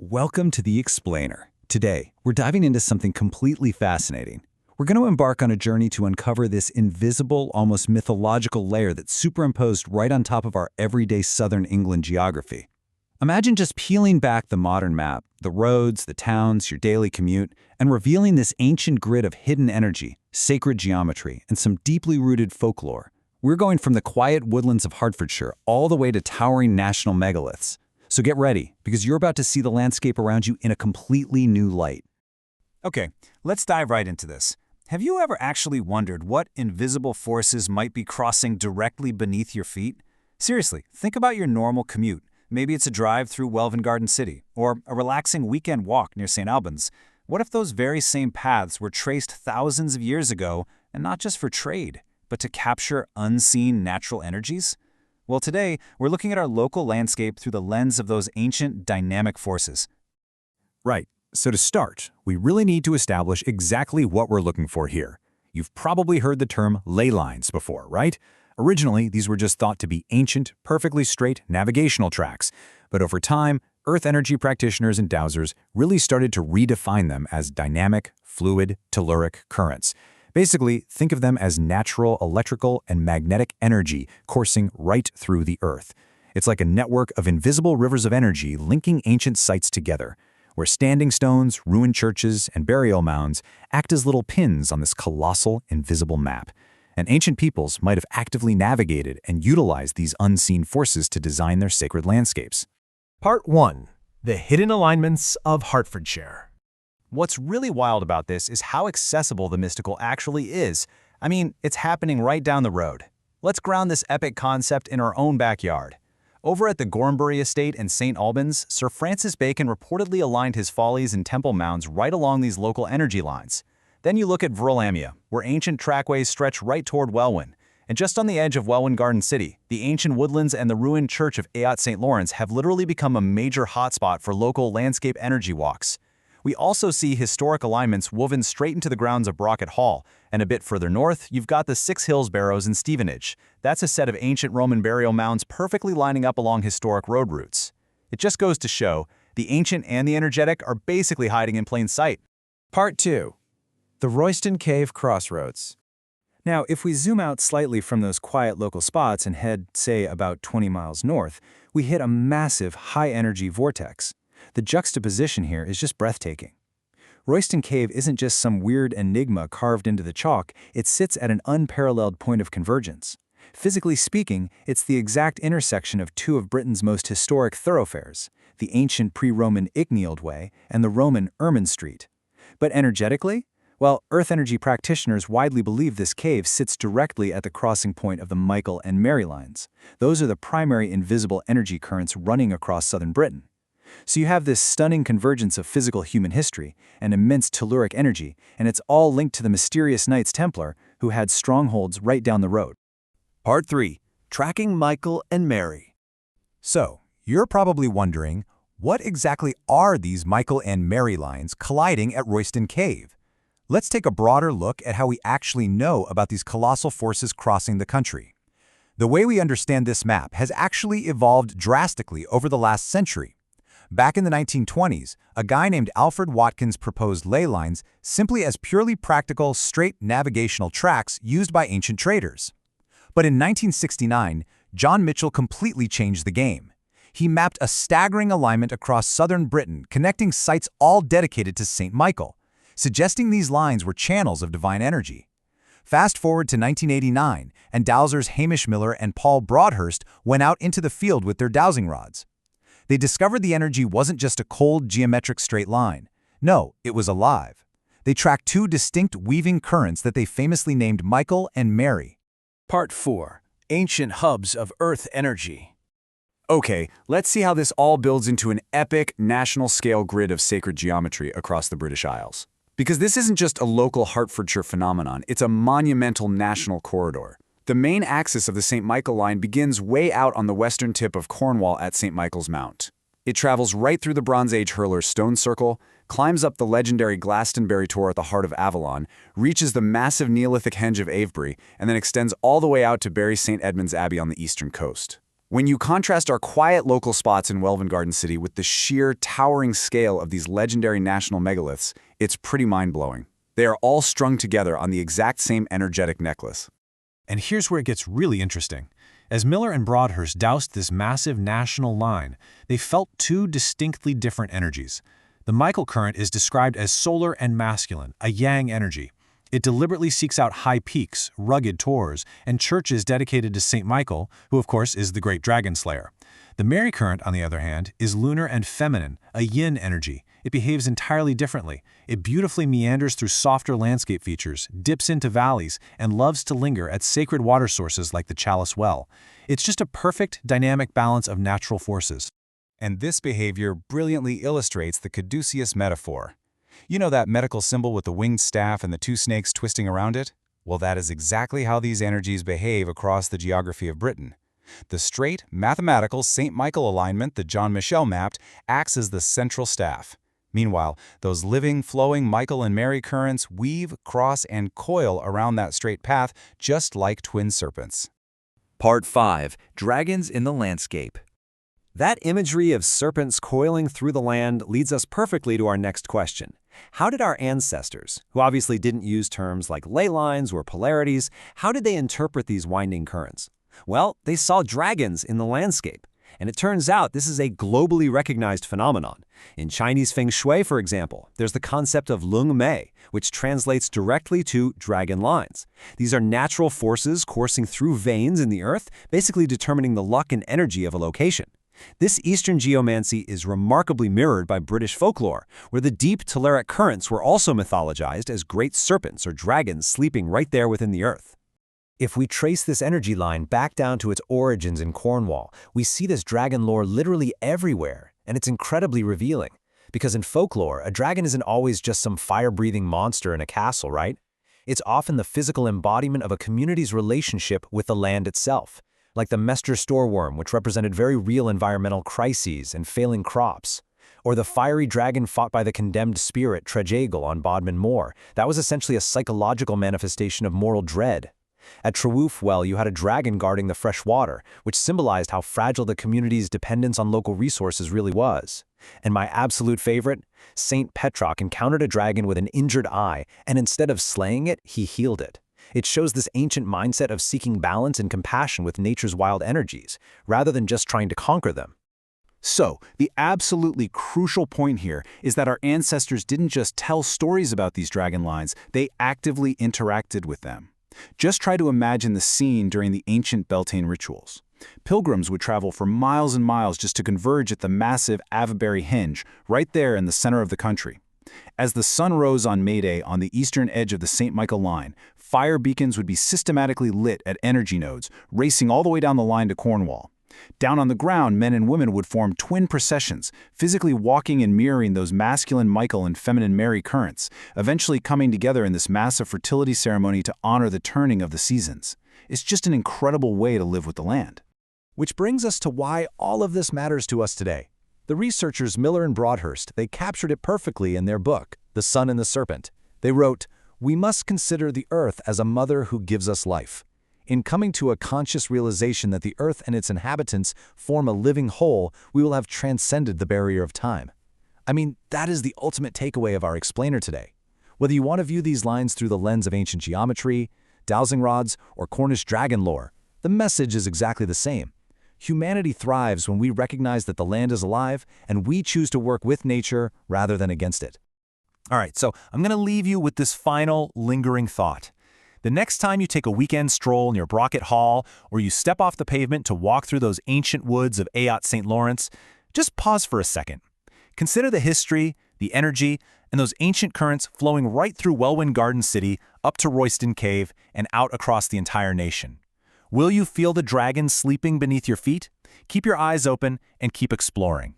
Welcome to The Explainer. Today, we're diving into something completely fascinating. We're going to embark on a journey to uncover this invisible, almost mythological layer that's superimposed right on top of our everyday southern England geography. Imagine just peeling back the modern map, the roads, the towns, your daily commute, and revealing this ancient grid of hidden energy, sacred geometry, and some deeply rooted folklore. We're going from the quiet woodlands of Hertfordshire all the way to towering national megaliths. So get ready, because you're about to see the landscape around you in a completely new light. Okay, let's dive right into this. Have you ever actually wondered what invisible forces might be crossing directly beneath your feet? Seriously, think about your normal commute. Maybe it's a drive through Welwyn Garden City, or a relaxing weekend walk near St. Albans. What if those very same paths were traced thousands of years ago, and not just for trade, but to capture unseen natural energies? Well, today, we're looking at our local landscape through the lens of those ancient dynamic forces. Right. So to start, we really need to establish exactly what we're looking for here. You've probably heard the term ley lines before, right? Originally, these were just thought to be ancient, perfectly straight navigational tracks. But over time, Earth energy practitioners and dowsers really started to redefine them as dynamic, fluid, telluric currents. Basically, think of them as natural electrical and magnetic energy coursing right through the Earth. It's like a network of invisible rivers of energy linking ancient sites together, where standing stones, ruined churches, and burial mounds act as little pins on this colossal, invisible map. And ancient peoples might have actively navigated and utilized these unseen forces to design their sacred landscapes. Part 1. The Hidden Alignments of Hertfordshire. What's really wild about this is how accessible the mystical actually is. I mean, it's happening right down the road. Let's ground this epic concept in our own backyard. Over at the Gorhambury Estate in St. Albans, Sir Francis Bacon reportedly aligned his follies and temple mounds right along these local energy lines. Then you look at Verlamia, where ancient trackways stretch right toward Welwyn. And just on the edge of Welwyn Garden City, the ancient woodlands and the ruined church of Ayot St. Lawrence have literally become a major hotspot for local landscape energy walks. We also see historic alignments woven straight into the grounds of Brocket Hall, and a bit further north, you've got the Six Hills Barrows in Stevenage. That's a set of ancient Roman burial mounds perfectly lining up along historic road routes. It just goes to show, the ancient and the energetic are basically hiding in plain sight. Part 2. The Royston Cave Crossroads. Now, if we zoom out slightly from those quiet local spots and head, say, about 20 miles north, we hit a massive, high-energy vortex. The juxtaposition here is just breathtaking. Royston Cave isn't just some weird enigma carved into the chalk, it sits at an unparalleled point of convergence. Physically speaking, it's the exact intersection of two of Britain's most historic thoroughfares, the ancient pre-Roman Icknield Way and the Roman Ermine Street. But energetically? Well, Earth energy practitioners widely believe this cave sits directly at the crossing point of the Michael and Mary lines. Those are the primary invisible energy currents running across southern Britain. So you have this stunning convergence of physical human history and immense telluric energy, and it's all linked to the mysterious Knights Templar who had strongholds right down the road. Part 3. Tracking Michael and Mary. So, you're probably wondering, what exactly are these Michael and Mary lines colliding at Royston Cave? Let's take a broader look at how we actually know about these colossal forces crossing the country. The way we understand this map has actually evolved drastically over the last century. Back in the 1920s, a guy named Alfred Watkins proposed ley lines simply as purely practical, straight navigational tracks used by ancient traders. But in 1969, John Mitchell completely changed the game. He mapped a staggering alignment across southern Britain, connecting sites all dedicated to St. Michael, suggesting these lines were channels of divine energy. Fast forward to 1989, and dowsers Hamish Miller and Paul Broadhurst went out into the field with their dowsing rods. They discovered the energy wasn't just a cold, geometric straight line. No, it was alive. They tracked two distinct weaving currents that they famously named Michael and Mary. Part 4. Ancient Hubs of Earth Energy. Okay, let's see how this all builds into an epic, national-scale grid of sacred geometry across the British Isles. Because this isn't just a local Hertfordshire phenomenon, it's a monumental national corridor. The main axis of the St. Michael line begins way out on the western tip of Cornwall at St. Michael's Mount. It travels right through the Bronze Age hurler's Stone Circle, climbs up the legendary Glastonbury Tor at the heart of Avalon, reaches the massive Neolithic henge of Avebury, and then extends all the way out to Bury St. Edmund's Abbey on the eastern coast. When you contrast our quiet local spots in Welwyn Garden City with the sheer towering scale of these legendary national megaliths, it's pretty mind-blowing. They are all strung together on the exact same energetic necklace. And here's where it gets really interesting. As Miller and Broadhurst doused this massive national line, they felt two distinctly different energies. The Michael current is described as solar and masculine, a yang energy. It deliberately seeks out high peaks, rugged tors, and churches dedicated to St. Michael, who of course is the great dragon slayer. The Mary current, on the other hand, is lunar and feminine, a yin energy. It behaves entirely differently. It beautifully meanders through softer landscape features, dips into valleys, and loves to linger at sacred water sources like the Chalice Well. It's just a perfect, dynamic balance of natural forces. And this behavior brilliantly illustrates the caduceus metaphor. You know that medical symbol with the winged staff and the two snakes twisting around it? Well, that is exactly how these energies behave across the geography of Britain. The straight, mathematical St. Michael alignment that John Michel mapped acts as the central staff. Meanwhile, those living, flowing Michael and Mary currents weave, cross, and coil around that straight path just like twin serpents. Part 5. Dragons in the Landscape. That imagery of serpents coiling through the land leads us perfectly to our next question. How did our ancestors, who obviously didn't use terms like ley lines or polarities, how did they interpret these winding currents? Well, they saw dragons in the landscape. And it turns out this is a globally recognized phenomenon. In Chinese Feng Shui, for example, there's the concept of Lung Mei, which translates directly to dragon lines. These are natural forces coursing through veins in the earth, basically determining the luck and energy of a location. This Eastern geomancy is remarkably mirrored by British folklore, where the deep telluric currents were also mythologized as great serpents or dragons sleeping right there within the earth. If we trace this energy line back down to its origins in Cornwall, we see this dragon lore literally everywhere, and it's incredibly revealing. Because in folklore, a dragon isn't always just some fire-breathing monster in a castle, right? It's often the physical embodiment of a community's relationship with the land itself, like the Mester storeworm, which represented very real environmental crises and failing crops, or the fiery dragon fought by the condemned spirit Trejagle on Bodmin Moor. That was essentially a psychological manifestation of moral dread. At Trewoof Well, you had a dragon guarding the fresh water, which symbolized how fragile the community's dependence on local resources really was. And my absolute favorite, Saint Petrock encountered a dragon with an injured eye, and instead of slaying it, he healed it. It shows this ancient mindset of seeking balance and compassion with nature's wild energies, rather than just trying to conquer them. So, the absolutely crucial point here is that our ancestors didn't just tell stories about these dragon lines, they actively interacted with them. Just try to imagine the scene during the ancient Beltane rituals. Pilgrims would travel for miles and miles just to converge at the massive Avebury Henge, right there in the center of the country. As the sun rose on May Day on the eastern edge of the St. Michael line, fire beacons would be systematically lit at energy nodes, racing all the way down the line to Cornwall. Down on the ground, men and women would form twin processions, physically walking and mirroring those masculine Michael and feminine Mary currents, eventually coming together in this massive fertility ceremony to honor the turning of the seasons. It's just an incredible way to live with the land. Which brings us to why all of this matters to us today. The researchers Miller and Broadhurst, they captured it perfectly in their book, The Sun and the Serpent. They wrote, "We must consider the earth as a mother who gives us life. In coming to a conscious realization that the earth and its inhabitants form a living whole, we will have transcended the barrier of time." I mean, that is the ultimate takeaway of our explainer today. Whether you want to view these lines through the lens of ancient geometry, dowsing rods, or Cornish dragon lore, the message is exactly the same. Humanity thrives when we recognize that the land is alive and we choose to work with nature rather than against it. All right, so I'm going to leave you with this final lingering thought. The next time you take a weekend stroll near Brockett Hall or you step off the pavement to walk through those ancient woods of Ayotte St. Lawrence, just pause for a second. Consider the history, the energy, and those ancient currents flowing right through Welwyn Garden City up to Royston Cave and out across the entire nation. Will you feel the dragons sleeping beneath your feet? Keep your eyes open and keep exploring.